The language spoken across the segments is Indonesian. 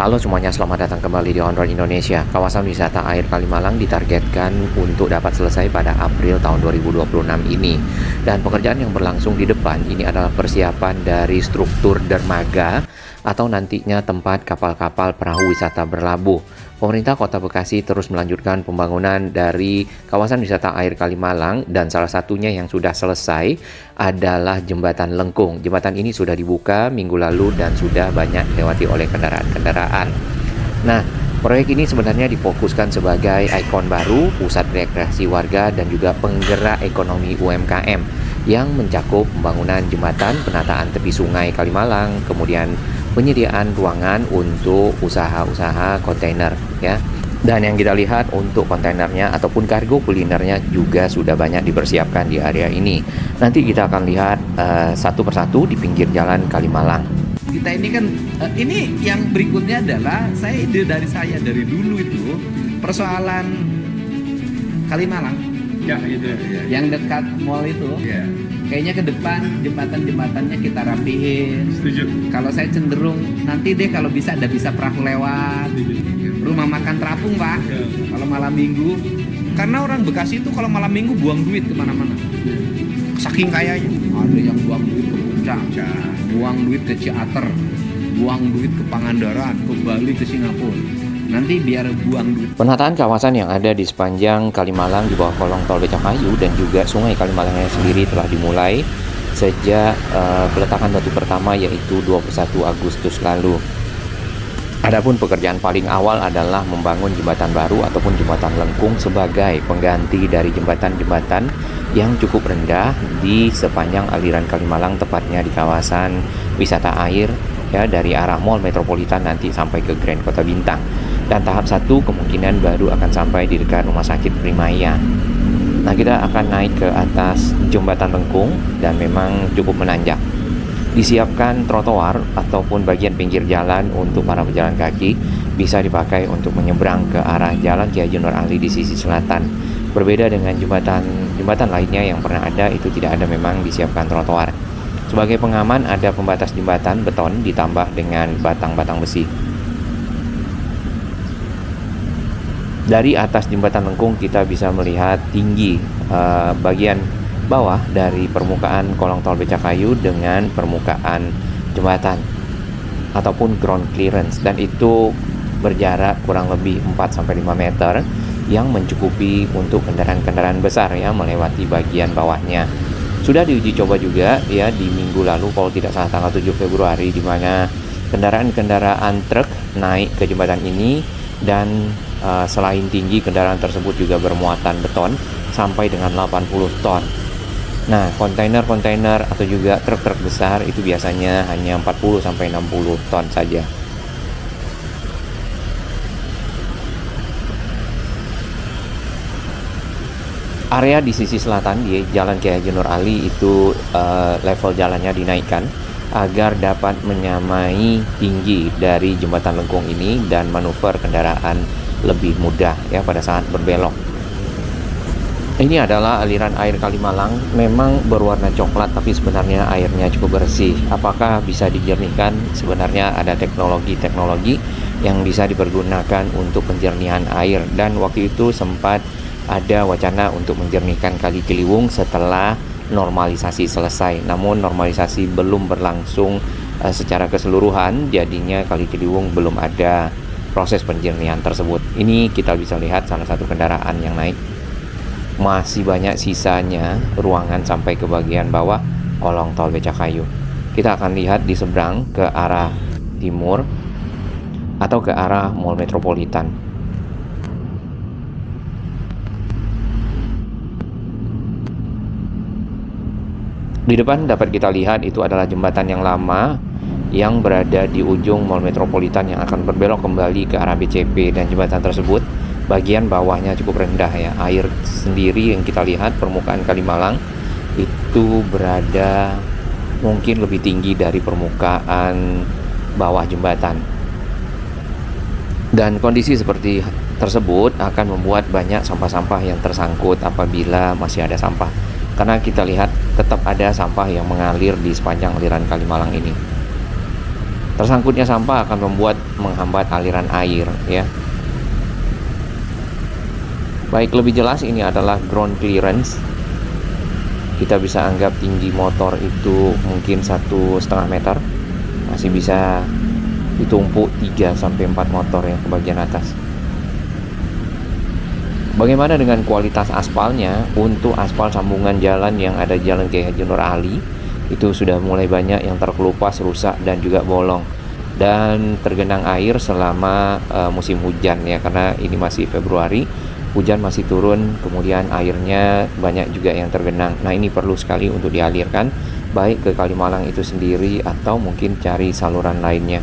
Halo semuanya, selamat datang kembali di On Road Indonesia. Kawasan wisata air Kalimalang ditargetkan untuk dapat selesai pada April tahun 2026 ini. Dan pekerjaan yang berlangsung di depan ini adalah persiapan dari struktur dermaga atau nantinya tempat kapal-kapal perahu wisata berlabuh. Pemerintah Kota Bekasi terus melanjutkan pembangunan dari kawasan wisata air Kalimalang dan salah satunya yang sudah selesai adalah Jembatan Lengkung. Jembatan ini sudah dibuka minggu lalu dan sudah banyak dilewati oleh kendaraan-kendaraan. Nah, proyek ini sebenarnya difokuskan sebagai ikon baru, pusat rekreasi warga dan juga penggerak ekonomi UMKM yang mencakup pembangunan jembatan, penataan tepi sungai Kalimalang, kemudian penyediaan ruangan untuk usaha-usaha kontainer ya. Dan yang kita lihat untuk kontainernya ataupun kargo kulinernya juga sudah banyak dipersiapkan di area ini. Nanti kita akan lihat satu persatu di pinggir jalan Kalimalang. Kita ini kan ini yang berikutnya adalah ide dari saya dari dulu itu persoalan Kalimalang Ya, itu ya. yang dekat mall itu. Ya, Kayaknya ke depan jembatan-jembatannya kita rapihin. setuju. Kalau saya cenderung nanti deh kalau bisa ada bisa perahu lewat. Rumah makan terapung Pak. Ya. Kalau malam minggu, karena orang Bekasi itu kalau malam minggu buang duit kemana-mana. Saking kayanya. Ada yang buang duit ke Puncak, buang duit ke Ciater, buang duit ke Pangandaran, ke Bali, ke Singapura. Nanti biar buang duit. Penataan kawasan yang ada di sepanjang Kalimalang di bawah kolong tol Becakayu dan juga sungai Kalimalangnya sendiri telah dimulai sejak peletakan batu pertama yaitu 21 Agustus lalu. Adapun pekerjaan paling awal adalah membangun jembatan baru ataupun jembatan lengkung sebagai pengganti dari jembatan-jembatan yang cukup rendah di sepanjang aliran Kalimalang, tepatnya di kawasan wisata air ya, dari arah Mall Metropolitan nanti sampai ke Grand Kota Bintang. Dan tahap 1 kemungkinan baru akan sampai di dekat Rumah Sakit Primaya. Nah, kita akan naik ke atas jembatan lengkung dan memang cukup menanjak. Disiapkan trotoar ataupun bagian pinggir jalan untuk para pejalan kaki, bisa dipakai untuk menyeberang ke arah Jalan Ki Haji Nur Ali di sisi selatan. Berbeda dengan jembatan lainnya yang pernah ada, itu tidak ada memang disiapkan trotoar. Sebagai pengaman ada pembatas jembatan beton ditambah dengan batang-batang besi. Dari atas jembatan lengkung kita bisa melihat tinggi bagian bawah dari permukaan kolong tol Becakayu dengan permukaan jembatan ataupun ground clearance, dan itu berjarak kurang lebih 4-5 meter yang mencukupi untuk kendaraan-kendaraan besar ya melewati bagian bawahnya. Sudah diuji coba juga ya di minggu lalu kalau tidak salah tanggal 7 Februari, di mana kendaraan-kendaraan truk naik ke jembatan ini dan selain tinggi, kendaraan tersebut juga bermuatan beton sampai dengan 80 ton. Nah, kontainer-kontainer atau juga truk-truk besar itu biasanya hanya 40-60 ton saja. Area di sisi selatan di Jalan Ki Haji Nur Ali itu level jalannya dinaikkan agar dapat menyamai tinggi dari jembatan lengkung ini dan manuver kendaraan lebih mudah ya pada saat berbelok. Ini adalah aliran air Kalimalang, memang berwarna coklat tapi sebenarnya airnya cukup bersih. Apakah bisa dijernihkan? Sebenarnya ada teknologi-teknologi yang bisa dipergunakan untuk penjernihan air, dan waktu itu sempat ada wacana untuk menjernihkan Kali Ciliwung setelah normalisasi selesai. Namun normalisasi belum berlangsung secara keseluruhan, jadinya Kali Ciliwung belum ada proses penjernihan tersebut. Ini kita bisa lihat salah satu kendaraan yang naik. Masih banyak sisanya ruangan sampai ke bagian bawah kolong tol Becakayu. Kita akan lihat di seberang ke arah timur atau ke arah Mall Metropolitan. Di depan dapat kita lihat itu adalah jembatan yang lama yang berada di ujung Mall Metropolitan yang akan berbelok kembali ke arah BCP, dan jembatan tersebut bagian bawahnya cukup rendah ya. Air sendiri yang kita lihat permukaan Kalimalang itu berada mungkin lebih tinggi dari permukaan bawah jembatan. Dan kondisi seperti tersebut akan membuat banyak sampah-sampah yang tersangkut apabila masih ada sampah. Karena kita lihat tetap ada sampah yang mengalir di sepanjang aliran Kalimalang ini. Tersangkutnya sampah akan membuat menghambat aliran air ya. Baik, lebih jelas ini adalah ground clearance. Kita bisa anggap tinggi motor itu mungkin 1,5 meter. Masih bisa ditumpuk 3-4 motor yang ke bagian atas. Bagaimana dengan kualitas aspalnya? Untuk aspal sambungan jalan yang ada di Jalan Kiai Haji Nur Ali itu sudah mulai banyak yang terkelupas, rusak dan juga bolong dan tergenang air selama musim hujan ya, karena ini masih Februari, hujan masih turun, kemudian airnya banyak juga yang tergenang. Nah, ini perlu sekali untuk dialirkan baik ke Kalimalang itu sendiri atau mungkin cari saluran lainnya.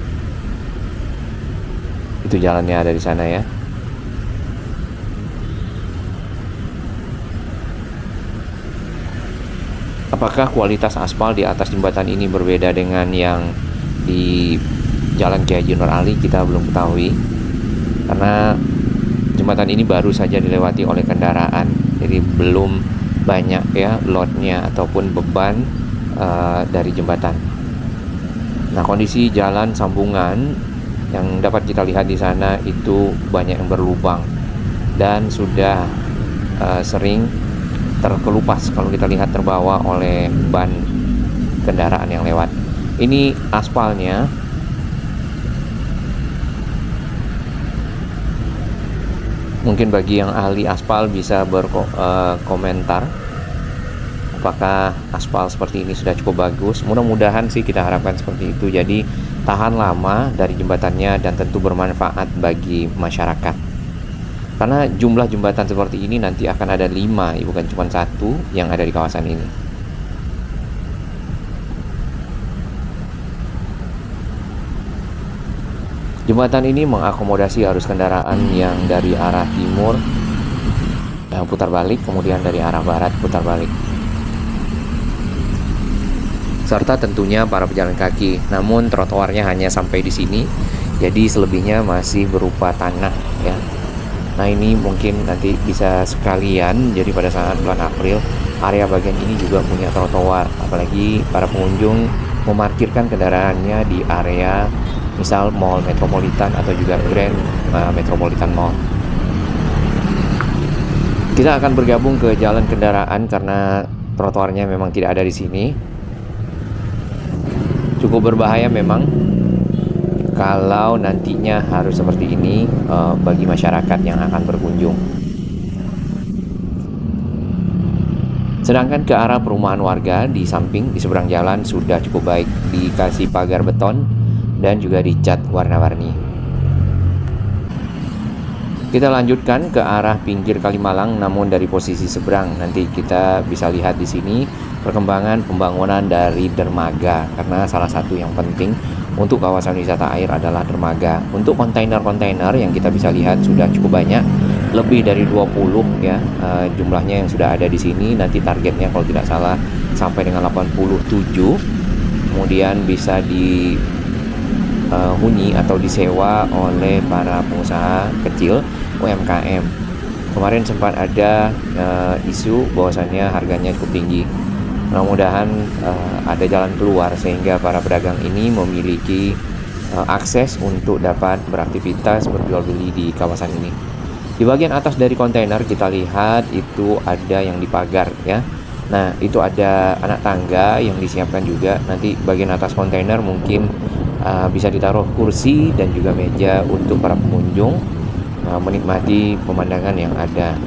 Itu jalannya ada di sana ya. Apakah kualitas aspal di atas jembatan ini berbeda dengan yang di Jalan Kiai Haji Nur Ali? Kita belum ketahui, karena jembatan ini baru saja dilewati oleh kendaraan, jadi belum banyak ya loadnya ataupun beban dari jembatan. Nah, kondisi jalan sambungan yang dapat kita lihat di sana itu banyak yang berlubang dan sudah sering terkelupas kalau kita lihat terbawa oleh ban kendaraan yang lewat. Ini aspalnya. Mungkin bagi yang ahli aspal bisa berkomentar apakah aspal seperti ini sudah cukup bagus. Mudah-mudahan sih, kita harapkan seperti itu. Jadi tahan lama dari jembatannya dan tentu bermanfaat bagi masyarakat. Karena jumlah jembatan seperti ini nanti akan ada 5, bukan cuma 1 yang ada di kawasan ini. Jembatan ini mengakomodasi arus kendaraan yang dari arah timur yang putar balik, kemudian dari arah barat putar balik. Serta tentunya para pejalan kaki. Namun trotoarnya hanya sampai di sini. Jadi selebihnya masih berupa tanah ya. Nah, ini mungkin nanti bisa sekalian, jadi pada saat bulan April area bagian ini juga punya trotoar, apalagi para pengunjung memarkirkan kendaraannya di area misal Mall Metropolitan atau juga Grand Metropolitan Mall. Kita akan bergabung ke jalan kendaraan karena trotoarnya memang tidak ada di sini. Cukup berbahaya memang kalau nantinya harus seperti ini bagi masyarakat yang akan berkunjung. Sedangkan ke arah perumahan warga di samping, di seberang jalan sudah cukup baik, dikasih pagar beton dan juga dicat warna-warni. Kita lanjutkan ke arah pinggir Kalimalang, namun dari posisi seberang. Nanti kita bisa lihat di sini perkembangan pembangunan dari dermaga, karena salah satu yang penting untuk kawasan wisata air adalah dermaga. Untuk kontainer-kontainer yang kita bisa lihat sudah cukup banyak, lebih dari 20 ya jumlahnya yang sudah ada di sini. Nanti targetnya kalau tidak salah sampai dengan 87. Kemudian bisa dihuni atau disewa oleh para pengusaha kecil UMKM. Kemarin sempat ada isu bahwasannya harganya cukup tinggi. Mudah-mudahan ada jalan keluar sehingga para pedagang ini memiliki akses untuk dapat beraktivitas berjual beli di kawasan ini. Di bagian atas dari kontainer kita lihat itu ada yang dipagar ya. Nah, itu ada anak tangga yang disiapkan juga. Nanti bagian atas kontainer mungkin bisa ditaruh kursi dan juga meja untuk para pengunjung menikmati pemandangan yang ada.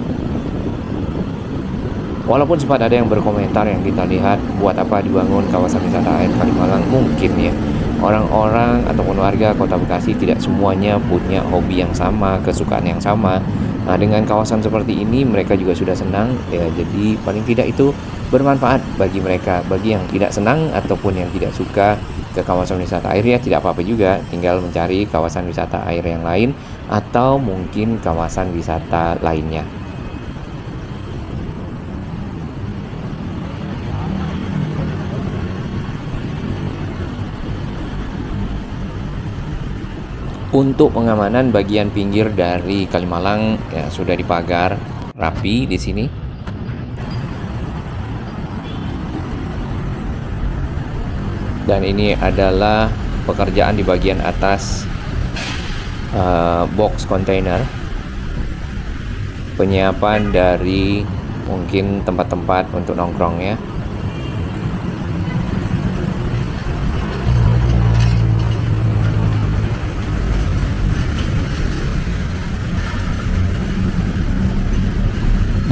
Walaupun sempat ada yang berkomentar yang kita lihat, buat apa dibangun kawasan wisata air Kalimalang? Mungkin ya, orang-orang ataupun warga Kota Bekasi tidak semuanya punya hobi yang sama, kesukaan yang sama. Nah, dengan kawasan seperti ini mereka juga sudah senang ya, jadi paling tidak itu bermanfaat bagi mereka. Bagi yang tidak senang ataupun yang tidak suka ke kawasan wisata air ya tidak apa-apa juga, tinggal mencari kawasan wisata air yang lain atau mungkin kawasan wisata lainnya. Untuk pengamanan bagian pinggir dari Kalimalang ya sudah dipagar rapi di sini. Dan ini adalah pekerjaan di bagian atas box container, penyiapan dari mungkin tempat-tempat untuk nongkrong ya.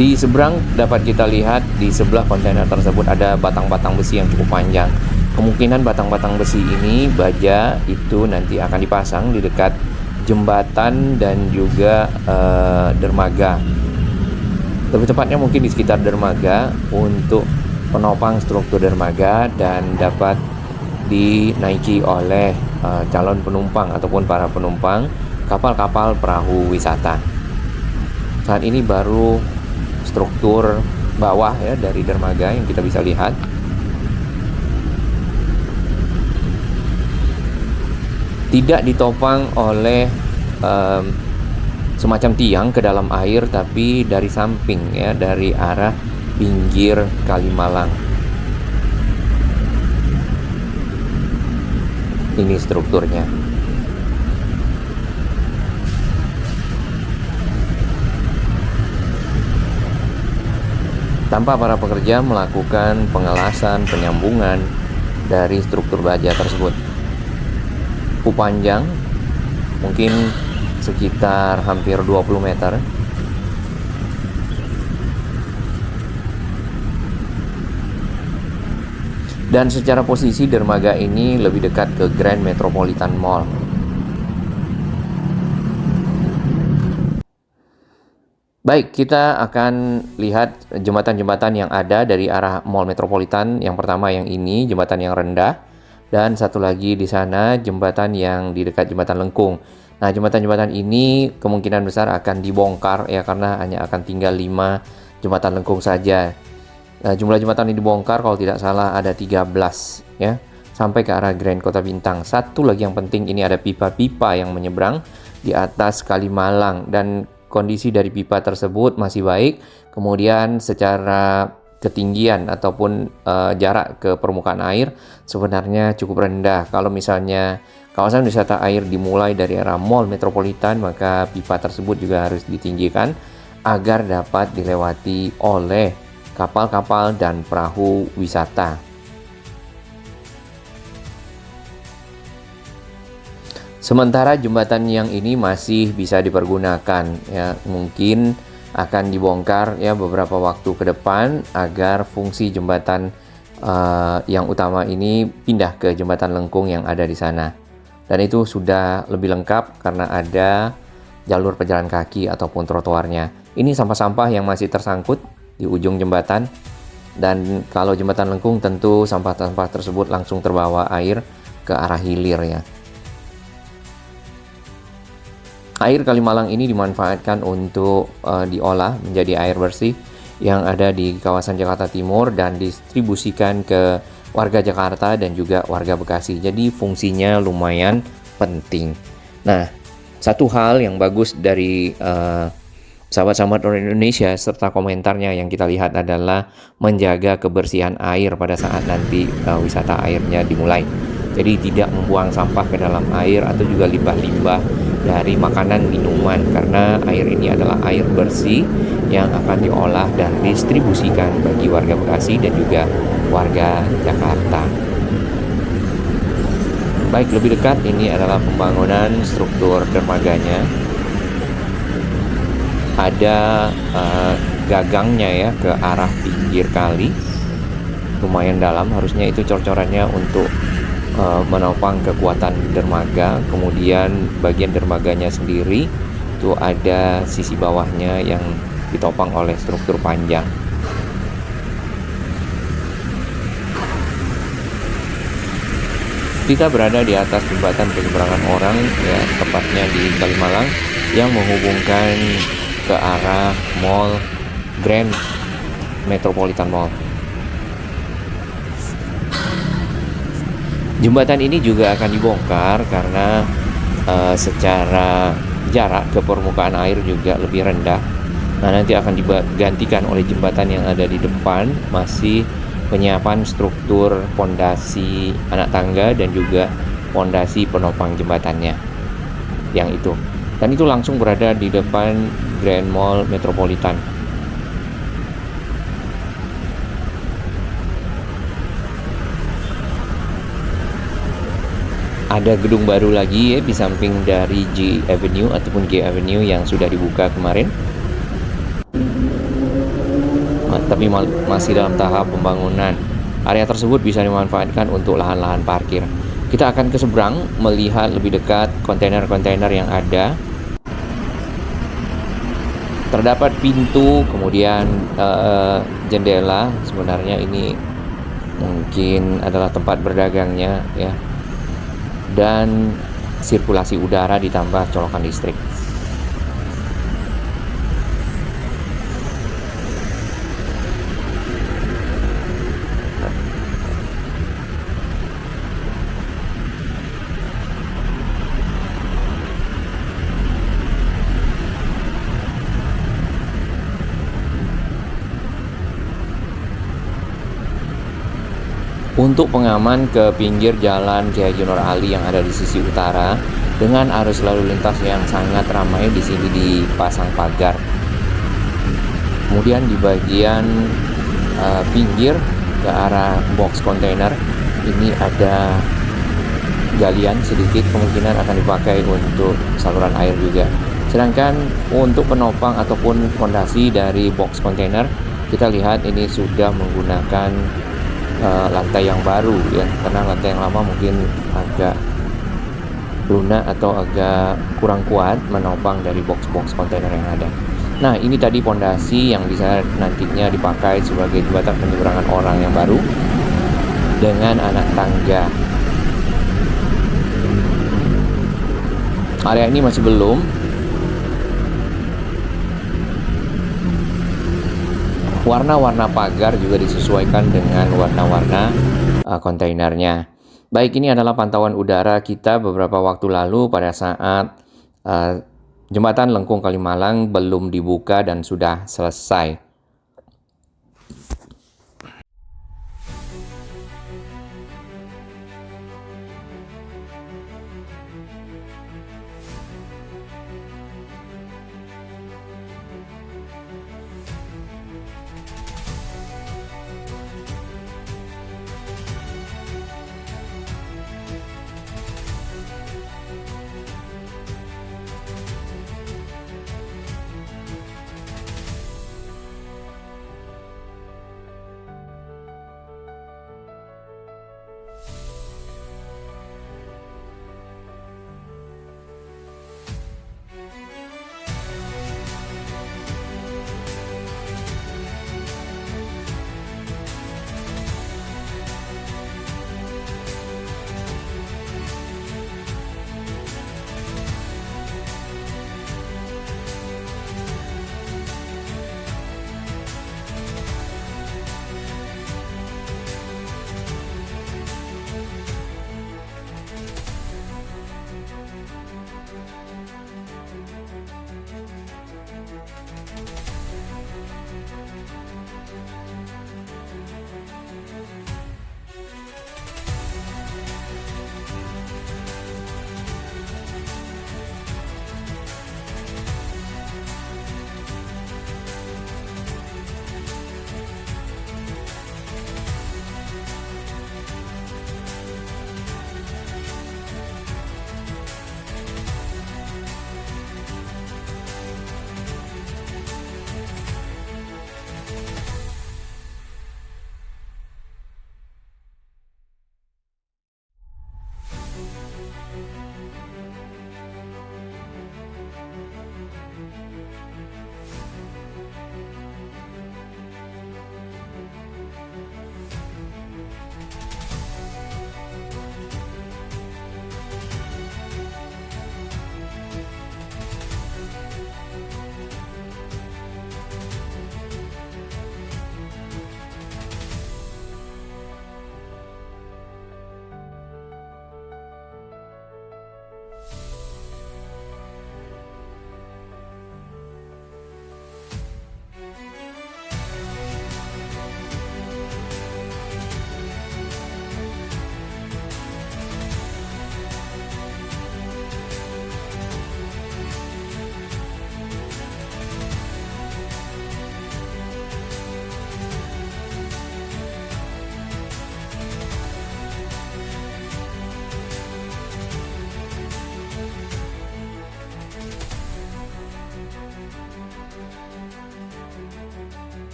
Di seberang dapat kita lihat di sebelah kontainer tersebut ada batang-batang besi yang cukup panjang. Kemungkinan batang-batang besi ini baja itu nanti akan dipasang di dekat jembatan dan juga dermaga. Lebih tepatnya mungkin di sekitar dermaga untuk penopang struktur dermaga dan dapat dinaiki oleh calon penumpang ataupun para penumpang kapal-kapal perahu wisata. Saat ini baru struktur bawah ya dari dermaga yang kita bisa lihat. Tidak ditopang oleh semacam tiang ke dalam air, tapi dari samping ya, dari arah pinggir Kalimalang. Ini strukturnya. Tanpa para pekerja melakukan pengelasan, penyambungan dari struktur baja tersebut. Panjang mungkin sekitar hampir 20 meter. Dan secara posisi dermaga ini lebih dekat ke Grand Metropolitan Mall. Baik, kita akan lihat jembatan-jembatan yang ada dari arah Mall Metropolitan. Yang pertama yang ini, jembatan yang rendah. Dan satu lagi di sana, jembatan yang di dekat Jembatan Lengkung. Nah, jembatan-jembatan ini kemungkinan besar akan dibongkar ya, karena hanya akan tinggal 5 Jembatan Lengkung saja. Nah, jumlah jembatan ini dibongkar kalau tidak salah ada 13 ya, sampai ke arah Grand Kota Bintang. Satu lagi yang penting, ini ada pipa-pipa yang menyeberang di atas Kalimalang dan kondisi dari pipa tersebut masih baik. Kemudian secara ketinggian ataupun jarak ke permukaan air sebenarnya cukup rendah. Kalau misalnya kawasan wisata air dimulai dari arah Mall Metropolitan, maka pipa tersebut juga harus ditinggikan agar dapat dilewati oleh kapal-kapal dan perahu wisata. Sementara jembatan yang ini masih bisa dipergunakan ya, mungkin akan dibongkar ya beberapa waktu ke depan agar fungsi jembatan yang utama ini pindah ke Jembatan Lengkung yang ada di sana. Dan itu sudah lebih lengkap karena ada jalur pejalan kaki ataupun trotoarnya. Ini sampah-sampah yang masih tersangkut di ujung jembatan, dan kalau Jembatan Lengkung tentu sampah-sampah tersebut langsung terbawa air ke arah hilir ya. Air Kalimalang ini dimanfaatkan untuk diolah menjadi air bersih yang ada di kawasan Jakarta Timur dan distribusikan ke warga Jakarta dan juga warga Bekasi. Jadi fungsinya lumayan penting. Nah, satu hal yang bagus dari sahabat-sahabat orang Indonesia serta komentarnya yang kita lihat adalah menjaga kebersihan air pada saat nanti wisata airnya dimulai. Jadi tidak membuang sampah ke dalam air atau juga limbah-limbah dari makanan minuman, karena air ini adalah air bersih yang akan diolah dan distribusikan bagi warga Bekasi dan juga warga Jakarta. Baik, lebih dekat ini adalah pembangunan struktur dermaganya. Ada gagangnya ya ke arah pinggir kali, lumayan dalam, harusnya itu cor-corannya untuk menopang kekuatan dermaga. Kemudian bagian dermaganya sendiri itu ada sisi bawahnya yang ditopang oleh struktur panjang. Kita berada di atas jembatan penyeberangan orang ya, tepatnya di Kalimalang, yang menghubungkan ke arah Mall Grand Metropolitan Mall. Jembatan ini juga akan dibongkar karena secara jarak ke permukaan air juga lebih rendah. Nah, nanti akan digantikan oleh jembatan yang ada di depan, masih penyiapan struktur pondasi anak tangga dan juga pondasi penopang jembatannya yang itu. Dan itu langsung berada di depan Grand Mall Metropolitan. Ada gedung baru lagi ya di samping dari G Avenue ataupun G Avenue yang sudah dibuka kemarin. Tapi masih dalam tahap pembangunan. Area tersebut bisa dimanfaatkan untuk lahan-lahan parkir. Kita akan ke seberang melihat lebih dekat kontainer-kontainer yang ada. Terdapat pintu, kemudian jendela. Sebenarnya ini mungkin adalah tempat berdagangnya ya. Dan sirkulasi udara ditambah colokan listrik. Untuk pengaman ke pinggir jalan Kiai Haji Nur Ali yang ada di sisi utara, dengan arus lalu lintas yang sangat ramai, di sini dipasang pagar. Kemudian di bagian pinggir ke arah box kontainer ini ada galian sedikit, kemungkinan akan dipakai untuk saluran air juga. Sedangkan untuk penopang ataupun fondasi dari box kontainer, kita lihat ini sudah menggunakan lantai yang baru ya, karena lantai yang lama mungkin agak lunak atau agak kurang kuat menopang dari box-box kontainer yang ada. Nah, ini tadi pondasi yang bisa nantinya dipakai sebagai jembatan penyeberangan orang yang baru dengan anak tangga. Area ini masih belum. Warna-warna pagar juga disesuaikan dengan warna-warna kontainernya. Baik, ini adalah pantauan udara kita beberapa waktu lalu pada saat jembatan Lengkung Kalimalang belum dibuka dan sudah selesai.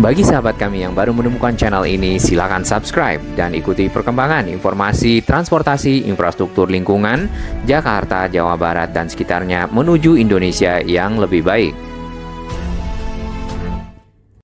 Bagi sahabat kami yang baru menemukan channel ini, silakan subscribe dan ikuti perkembangan informasi transportasi, infrastruktur lingkungan, Jakarta, Jawa Barat, dan sekitarnya menuju Indonesia yang lebih baik.